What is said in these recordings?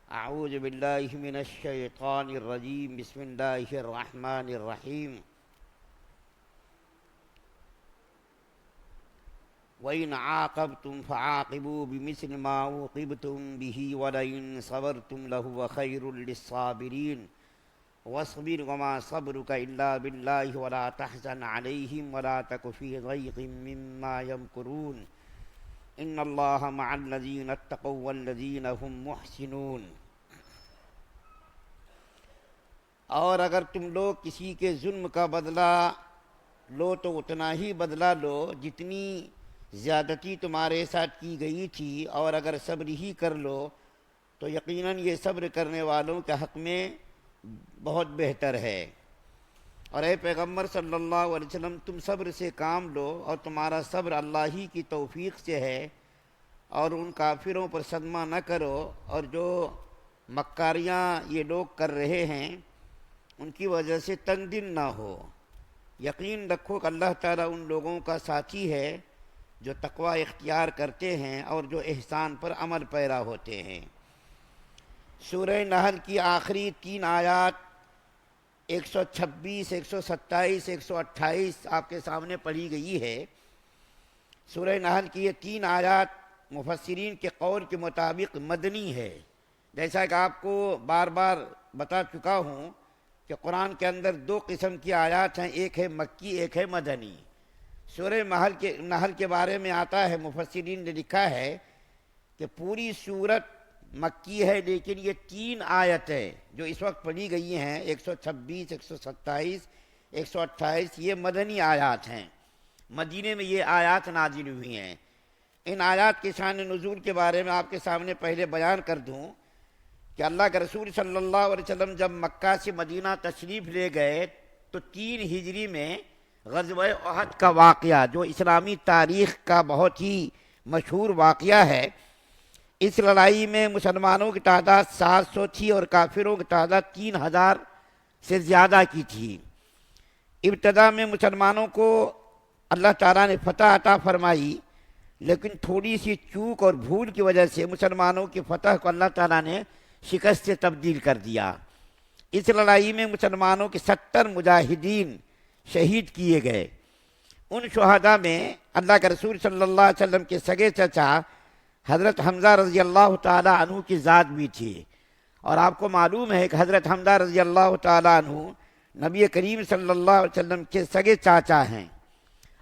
اعوذ باللہ من الشیطان الرجیم بسم اللہ الرحمن الرحیم وَإِنْ عَاقَبْتُمْ فَعَاقِبُوا بِمِثْلِ مَا عُوقِبْتُمْ بِهِ وَلَئِنْ صَبَرْتُمْ لَهُوَ خَيْرٌ لِلصَّابِرِينَ وَاصْبِرْ وَمَا صَبْرُكَ إِلَّا بِاللَّهِ وَلَا تَحْزَنْ عَلَيْهِمْ وَلَا تَكُ فِي ضَيْقٍ مِّمَّا يَمْكُرُونَ إِنَّ اللَّهَ مَعَ الَّذِينَ اتَّقَوْا وَالَّذِينَ هُمْ مُحْسِنُونَ۔ اور اگر تم لوگ کسی کے ظلم کا بدلہ لو تو اتنا ہی بدلہ لو جتنی زیادتی تمہارے ساتھ کی گئی تھی، اور اگر صبر ہی کر لو تو یقیناً یہ صبر کرنے والوں کے حق میں بہت بہتر ہے۔ اور اے پیغمبر صلی اللہ علیہ وسلم، تم صبر سے کام لو، اور تمہارا صبر اللہ ہی کی توفیق سے ہے، اور ان کافروں پر صدمہ نہ کرو، اور جو مکاریاں یہ لوگ کر رہے ہیں ان کی وجہ سے تنگ دل نہ ہو۔ یقین رکھو کہ اللہ تعالیٰ ان لوگوں کا ساتھی ہے جو تقوی اختیار کرتے ہیں اور جو احسان پر عمل پیرا ہوتے ہیں۔ سورہ نحل کی آخری 3 آیات 126، 127، 128 آپ کے سامنے پڑھی گئی ہے۔ سورہ نحل کی یہ 3 آیات مفسرین کے قول کے مطابق مدنی ہے۔ جیسا کہ آپ کو بار بار بتا چکا ہوں کہ قرآن کے اندر 2 قسم کی آیات ہیں، ایک ہے مکی، ایک ہے مدنی۔ سورہ نحل کے بارے میں آتا ہے، مفسرین نے لکھا ہے کہ پوری سورت مکی ہے، لیکن یہ 3 آیتیں جو اس وقت پڑھی گئی ہیں 126، 127، 128 یہ مدنی آیات ہیں، مدینے میں یہ آیات نازل ہوئی ہیں۔ ان آیات کے شان نزول کے بارے میں آپ کے سامنے پہلے بیان کر دوں کہ اللہ کے رسول صلی اللہ علیہ وسلم جب مکہ سے مدینہ تشریف لے گئے تو 3 ہجری میں غزوہ احد کا واقعہ، جو اسلامی تاریخ کا بہت ہی مشہور واقعہ ہے، اس لڑائی میں مسلمانوں کی تعداد 700 تھی اور کافروں کی تعداد 3000 سے زیادہ کی تھی۔ ابتدا میں مسلمانوں کو اللہ تعالیٰ نے فتح عطا فرمائی، لیکن تھوڑی سی چوک اور بھول کی وجہ سے مسلمانوں کی فتح کو اللہ تعالیٰ نے شکست سے تبدیل کر دیا۔ اس لڑائی میں مسلمانوں کے 70 مجاہدین شہید کیے گئے۔ ان شہداء میں اللہ کے رسول صلی اللہ علیہ وسلم کے سگے چچا حضرت حمزہ رضی اللہ تعالیٰ عنہ کی ذات بھی تھی، اور آپ کو معلوم ہے کہ حضرت حمزہ رضی اللہ تعالیٰ عنہ نبی کریم صلی اللہ علیہ وسلم کے سگے چاچا ہیں،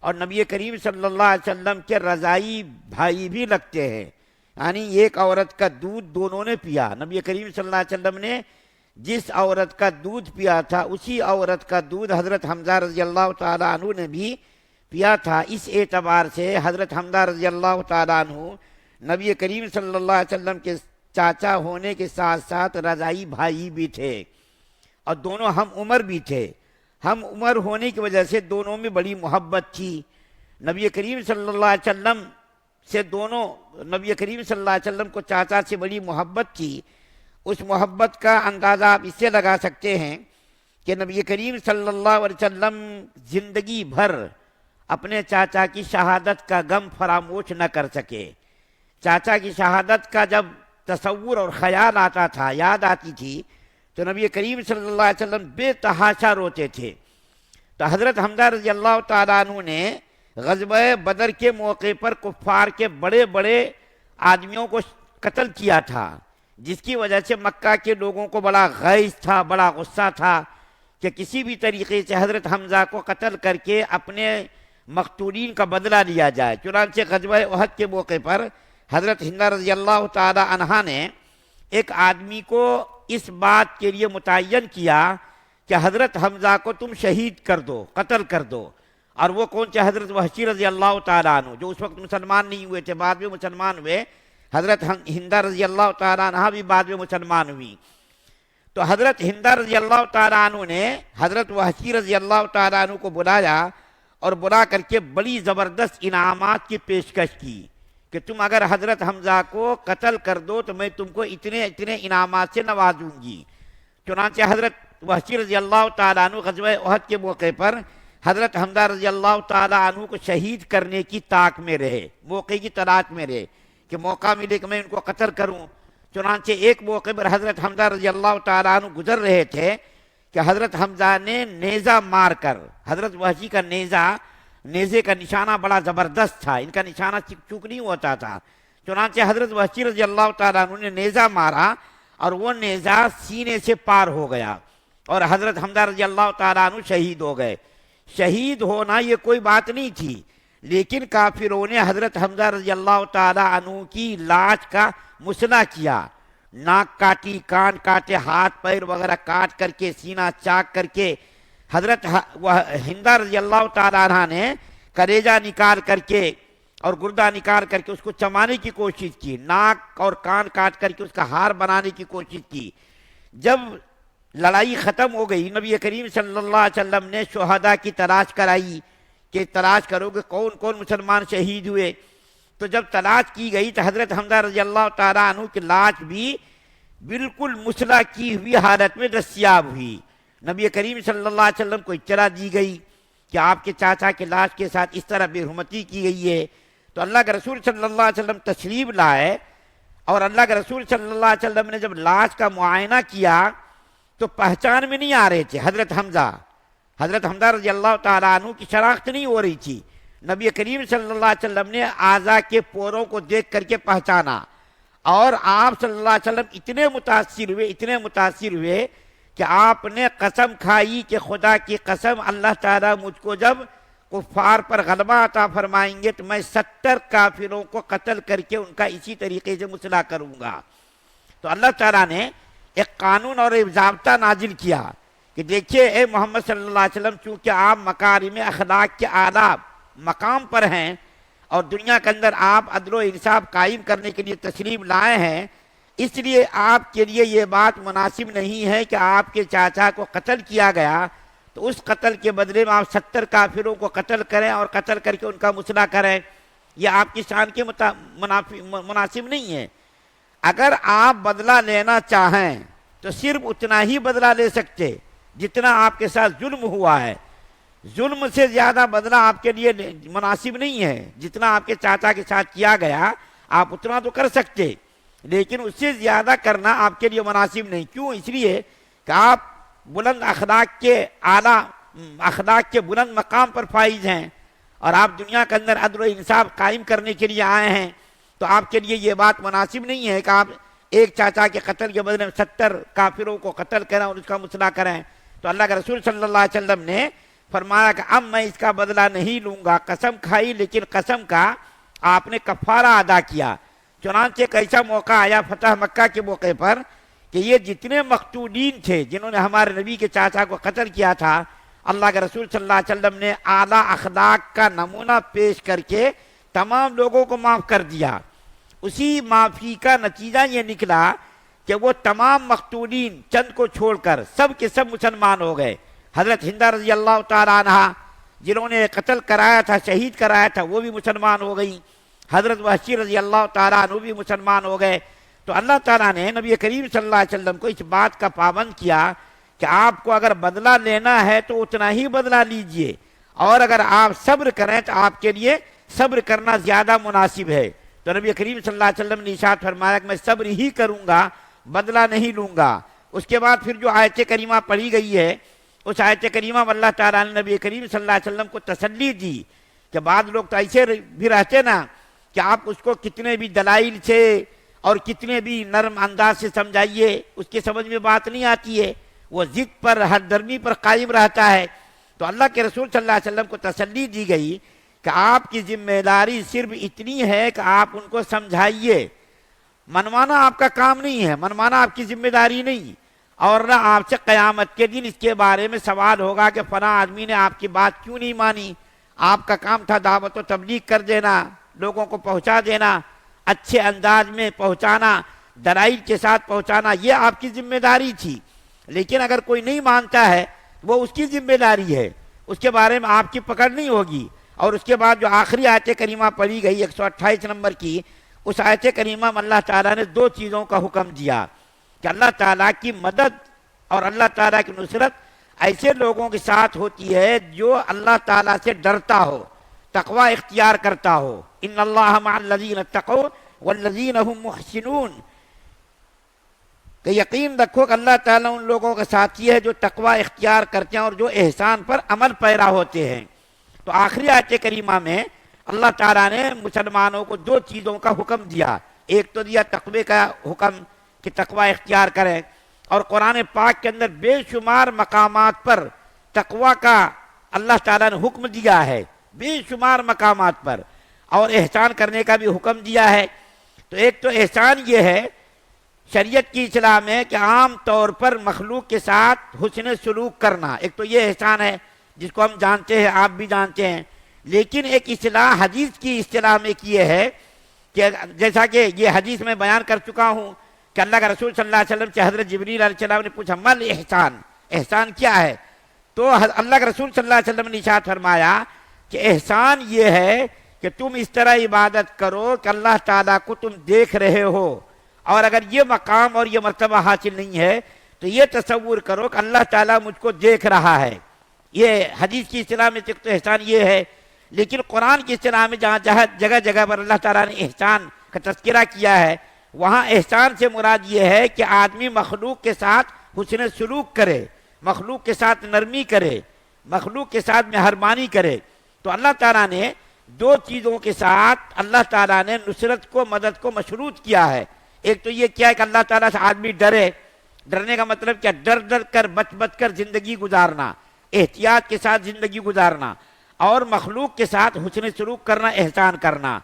اور نبی کریم صلی اللہ علیہ وسلم کے رضائی بھائی بھی لگتے ہیں، یعنی ایک عورت کا دودھ دونوں نے پیا۔ نبی کریم صلی اللہ علیہ وسلم نے جس عورت کا دودھ پیا تھا اسی عورت کا دودھ حضرت حمزہ رضی اللہ تعالیٰ عنہ نے بھی پیا تھا۔ اس اعتبار سے حضرت حمزہ رضی اللہ تعالیٰ عنہ نبی کریم صلی اللہ علیہ وسلم کے چاچا ہونے کے ساتھ ساتھ رضائی بھائی بھی تھے، اور دونوں ہم عمر بھی تھے۔ ہم عمر ہونے کی وجہ سے دونوں میں بڑی محبت تھی۔ نبی کریم صلی اللہ علیہ وسلم نبی کریم صلی اللہ علیہ وسلم کو چاچا سے بڑی محبت تھی۔ اس محبت کا اندازہ آپ اس سے لگا سکتے ہیں کہ نبی کریم صلی اللہ علیہ وسلم زندگی بھر اپنے چاچا کی شہادت کا غم فراموش نہ کر سکے۔ چاچا کی شہادت کا جب تصور اور خیال آتا تھا، یاد آتی تھی، تو نبی کریم صلی اللہ علیہ وسلم بے تحاشا روتے تھے۔ تو حضرت حمزہ رضی اللہ تعالیٰ عنہ نے غزوہ بدر کے موقع پر کفار کے بڑے بڑے آدمیوں کو قتل کیا تھا، جس کی وجہ سے مکہ کے لوگوں کو بڑا غیظ تھا، بڑا غصہ تھا کہ کسی بھی طریقے سے حضرت حمزہ کو قتل کر کے اپنے مقتولین کا بدلہ لیا جائے۔ چنانچہ غزوہ احد کے موقع پر حضرت ہند رضی اللہ تعالی عنہا نے ایک آدمی کو اس بات کے لیے متعین کیا کہ حضرت حمزہ کو تم شہید کر دو، قتل کر دو، اور وہ کون سے حضرت وحشی رضی اللہ تعالیٰ عنہ، جو اس وقت مسلمان نہیں ہوئے تھے، بعد میں مسلمان ہوئے۔ حضرت ہند رضی اللہ تعالیٰ عنہ بھی بعد میں مسلمان ہوئی۔ تو حضرت ہند رضی اللہ تعالیٰ عنہ نے حضرت وحشی رضی اللہ تعالیٰ عنہ کو بلایا، اور بلا کر کے بڑی زبردست انعامات کی پیشکش کی کہ تم اگر حضرت حمزہ کو قتل کر دو تو میں تم کو اتنے اتنے انعامات سے نوازوں گی۔ چنانچہ حضرت وحشی رضی اللہ تعالیٰ عنہ غزوہ احد کے موقع پر حضرت حمزہ رضی اللہ تعالیٰ عنہ کو شہید کرنے کی طاق میں رہے، موقع کی تلاش میں رہے کہ موقع ملے کہ میں ان کو قتل کروں۔ چنانچہ ایک موقع پر حضرت حمزہ رضی اللہ تعالیٰ عنہ گزر رہے تھے کہ حضرت حمزہ نے نیزہ مار کر، حضرت وحشی کا نیزے کا نشانہ بڑا زبردست تھا، ان کا نشانہ چوک نہیں ہوتا تھا، چنانچہ حضرت وحشی رضی اللہ تعالیٰ عنہ نے نیزہ مارا اور وہ نیزہ سینے سے پار ہو گیا اور حضرت حمزہ رضی اللہ تعالیٰ عنہ شہید ہو گئے۔ شہید ہونا یہ کوئی بات نہیں تھی، لیکن کافروں نے حضرت حمزہ رضی اللہ تعالیٰ عنہ کی لاش کا مسئلہ کیا، ناک کاٹی، کان کاٹے، ہاتھ پیر وغیرہ کاٹ کر کے، سینہ چاک کر کے، حضرت ہندہ رضی اللہ تعالیٰ عنہ نے کلیجہ نکال کر کے اور گردہ نکال کر کے اس کو چمانے کی کوشش کی، ناک اور کان کاٹ کر کے اس کا ہار بنانے کی کوشش کی۔ جب لڑائی ختم ہو گئی، نبی کریم صلی اللہ علیہ وسلم نے شہداء کی تلاش کرائی کہ تلاش کرو کہ کون کون مسلمان شہید ہوئے، تو جب تلاش کی گئی تو حضرت حمزہ رضی اللہ تعالیٰ عنہ کی لاش بھی بالکل مسلح کی ہوئی حالت میں دستیاب ہوئی۔ نبی کریم صلی اللہ علیہ وسلم کو اطلاع دی گئی کہ آپ کے چاچا کی لاش کے ساتھ اس طرح بے حرمتی کی گئی ہے، تو اللہ کے رسول صلی اللہ علیہ وسلم تشریف لائے اور اللہ کے رسول صلی اللہ علیہ وسلم نے جب لاش کا معائنہ کیا تو پہچان میں نہیں آ رہے تھے حضرت حمزہ رضی اللہ تعالیٰ عنہ کی شناخت نہیں ہو رہی تھی۔ نبی کریم صلی اللہ علیہ وسلم نے اعضاء کے پوروں کو دیکھ کر کے پہچانا اور آپ صلی اللہ علیہ وسلم اتنے متاثر ہوئے کہ آپ نے قسم کھائی کہ خدا کی قسم اللہ تعالیٰ مجھ کو جب کفار پر غلبہ عطا فرمائیں گے تو میں 70 کافروں کو قتل کر کے ان کا اسی طریقے سے مسئلہ کروں گا۔ تو اللہ تعالیٰ نے ایک قانون اور ایک ضابطہ نازل کیا کہ دیکھیے اے محمد صلی اللہ علیہ وسلم، چونکہ آپ مکارم اخلاق کے اعلیٰ مقام پر ہیں اور دنیا کے اندر آپ عدل و انصاف قائم کرنے کے لیے تشریف لائے ہیں، اس لیے آپ کے لیے یہ بات مناسب نہیں ہے کہ آپ کے چاچا کو قتل کیا گیا تو اس قتل کے بدلے میں آپ 70 کافروں کو قتل کریں اور قتل کر کے ان کا مسئلہ کریں، یہ آپ کی شان کے مناسب نہیں ہے۔ اگر آپ بدلہ لینا چاہیں تو صرف اتنا ہی بدلہ لے سکتے جتنا آپ کے ساتھ ظلم ہوا ہے، ظلم سے زیادہ بدلہ آپ کے لیے مناسب نہیں ہے۔ جتنا آپ کے چاچا کے ساتھ کیا گیا آپ اتنا تو کر سکتے، لیکن اس سے زیادہ کرنا آپ کے لیے مناسب نہیں۔ کیوں؟ اس لیے کہ آپ بلند اخلاق کے اعلیٰ اخلاق کے بلند مقام پر فائز ہیں اور آپ دنیا کے اندر عدل و انصاف قائم کرنے کے لیے آئے ہیں، تو آپ کے لیے یہ بات مناسب نہیں ہے کہ آپ ایک چاچا کے قتل کے بدلے میں 70 کافروں کو قتل کریں اور اس کا مسئلہ کریں۔ تو اللہ کے رسول صلی اللہ علیہ وسلم نے فرمایا کہ اب میں اس کا بدلہ نہیں لوں گا، قسم کھائی لیکن قسم کا آپ نے کفارہ ادا کیا۔ چنانچہ ایک ایسا موقع آیا فتح مکہ کے موقع پر کہ یہ جتنے مقتولین تھے جنہوں نے ہمارے نبی کے چاچا کو قتل کیا تھا، اللہ کے رسول صلی اللہ علیہ وسلم نے اعلیٰ اخلاق کا نمونہ پیش کر کے تمام لوگوں کو معاف کر دیا۔ اسی معافی کا نتیجہ یہ نکلا کہ وہ تمام مقتولین چند کو چھوڑ کر سب کے سب مسلمان ہو گئے۔ حضرت ہندہ رضی اللہ تعالیٰ عنہ جنہوں نے قتل کرایا تھا، شہید کرایا تھا، وہ بھی مسلمان ہو گئی۔ حضرت وحشی رضی اللہ تعالیٰ عنہ بھی مسلمان ہو گئے۔ تو اللہ تعالیٰ نے نبی کریم صلی اللہ علیہ وسلم کو اس بات کا پابند کیا کہ آپ کو اگر بدلہ لینا ہے تو اتنا ہی بدلہ لیجئے، اور اگر آپ صبر کریں تو آپ کے لیے صبر کرنا زیادہ مناسب ہے۔ تو نبی کریم صلی اللہ علیہ وسلم نے ارشاد فرمایا کہ میں صبر ہی کروں گا، بدلہ نہیں لوں گا۔ اس کے بعد پھر جو آیت کریمہ پڑھی گئی ہے، اس آیت کریمہ میں اللہ تعالیٰ نے نبی کریم صلی اللہ علیہ وسلم کو تسلی دی کہ بعض لوگ تو ایسے بھی رہتے نا کہ آپ اس کو کتنے بھی دلائل سے اور کتنے بھی نرم انداز سے سمجھائیے اس کے سمجھ میں بات نہیں آتی ہے، وہ ضد پر ہر درمی پر قائم رہتا ہے۔ تو اللہ کے رسول صلی اللہ علیہ وسلم کو تسلی دی گئی کہ آپ کی ذمہ داری صرف اتنی ہے کہ آپ ان کو سمجھائیے، منوانا آپ کا کام نہیں ہے، منوانا آپ کی ذمہ داری نہیں، اور نہ آپ سے قیامت کے دن اس کے بارے میں سوال ہوگا کہ فلاں آدمی نے آپ کی بات کیوں نہیں مانی۔ آپ کا کام تھا دعوت و تبلیغ کر دینا، لوگوں کو پہنچا دینا، اچھے انداز میں پہنچانا، دلائل کے ساتھ پہنچانا، یہ آپ کی ذمہ داری تھی۔ لیکن اگر کوئی نہیں مانتا ہے وہ اس کی ذمہ داری ہے، اس کے بارے میں آپ کی پکڑ نہیں ہوگی۔ اور اس کے بعد جو آخری آیت کریمہ پڑھی گئی 128 نمبر کی، اس آیت کریمہ میں اللہ تعالیٰ نے دو چیزوں کا حکم دیا کہ اللہ تعالیٰ کی مدد اور اللہ تعالیٰ کی نصرت ایسے لوگوں کے ساتھ ہوتی ہے جو اللہ تعالیٰ سے ڈرتا ہو، تقوی اختیار کرتا ہو۔ ان اللہ مع الذین اتقوا والذین هم محسنون، کہ یقین رکھو کہ اللہ تعالیٰ ان لوگوں کے ساتھی ہے جو تقوی اختیار کرتے ہیں اور جو احسان پر عمل پیرا ہوتے ہیں۔ تو آخری آیت کریمہ میں اللہ تعالیٰ نے مسلمانوں کو دو چیزوں کا حکم دیا، ایک تو دیا تقوی کا حکم کہ تقوی اختیار کریں، اور قرآن پاک کے اندر بے شمار مقامات پر تقوی کا اللہ تعالیٰ نے حکم دیا ہے، بے شمار مقامات پر، اور احسان کرنے کا بھی حکم دیا ہے۔ تو ایک تو احسان یہ ہے شریعت کی اصطلاح میں کہ عام طور پر مخلوق کے ساتھ حسن سلوک کرنا، ایک تو یہ احسان ہے جس کو ہم جانتے ہیں، آپ بھی جانتے ہیں۔ لیکن ایک اصطلاح حدیث کی اصطلاح میں یہ ہے کہ جیسا کہ یہ حدیث میں بیان کر چکا ہوں کہ اللہ کا رسول صلی اللہ علیہ وسلم سے حضرت جبریل علیہ السلام نے پوچھا مل احسان، احسان کیا ہے؟ تو اللہ کے رسول صلی اللہ علیہ وسلم نے ارشاد فرمایا کہ احسان یہ ہے کہ تم اس طرح عبادت کرو کہ اللہ تعالیٰ کو تم دیکھ رہے ہو، اور اگر یہ مقام اور یہ مرتبہ حاصل نہیں ہے تو یہ تصور کرو کہ اللہ تعالیٰ مجھ کو دیکھ رہا ہے۔ یہ حدیث کی اصطلاح میں تو احسان یہ ہے، لیکن قرآن کی اصطلاح میں جہاں جگہ جگہ پر اللہ تعالیٰ نے احسان کا تذکرہ کیا ہے، وہاں احسان سے مراد یہ ہے کہ آدمی مخلوق کے ساتھ حسن سلوک کرے، مخلوق کے ساتھ نرمی کرے، مخلوق کے ساتھ مہربانی کرے۔ تو اللہ تعالیٰ نے دو چیزوں کے ساتھ اللہ تعالیٰ نے نصرت کو، مدد کو مشروط کیا ہے۔ ایک تو یہ کیا ہے کہ اللہ تعالیٰ سے آدمی ڈرے، ڈرنے کا مطلب کیا؟ ڈر ڈر کر بچ بچ کر زندگی گزارنا، احتیاط کے ساتھ زندگی گزارنا، اور مخلوق کے ساتھ حسن سلوک کرنا، احسان کرنا۔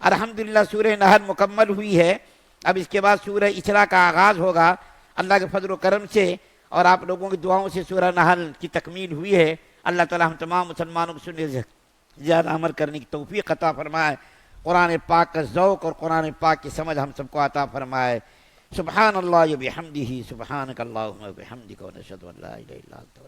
الحمدللہ سورہ نحل مکمل ہوئی ہے، اب اس کے بعد سورہ اسراء کا آغاز ہوگا اللہ کے فضل و کرم سے، اور آپ لوگوں کی دعاؤں سے سورہ نحل کی تکمیل ہوئی ہے۔ اللہ تعالیٰ ہم تمام مسلمانوں کو سننے سے زیادہ عمل کرنے کی توفیق عطا فرمائے، قرآن پاک کا ذوق اور قرآن پاک کی سمجھ ہم سب کو عطا فرمائے۔ سبحان اللہ و بحمدہ، سبحانک اللہم و بحمدک، ونشہد ان لا الہ الا انت۔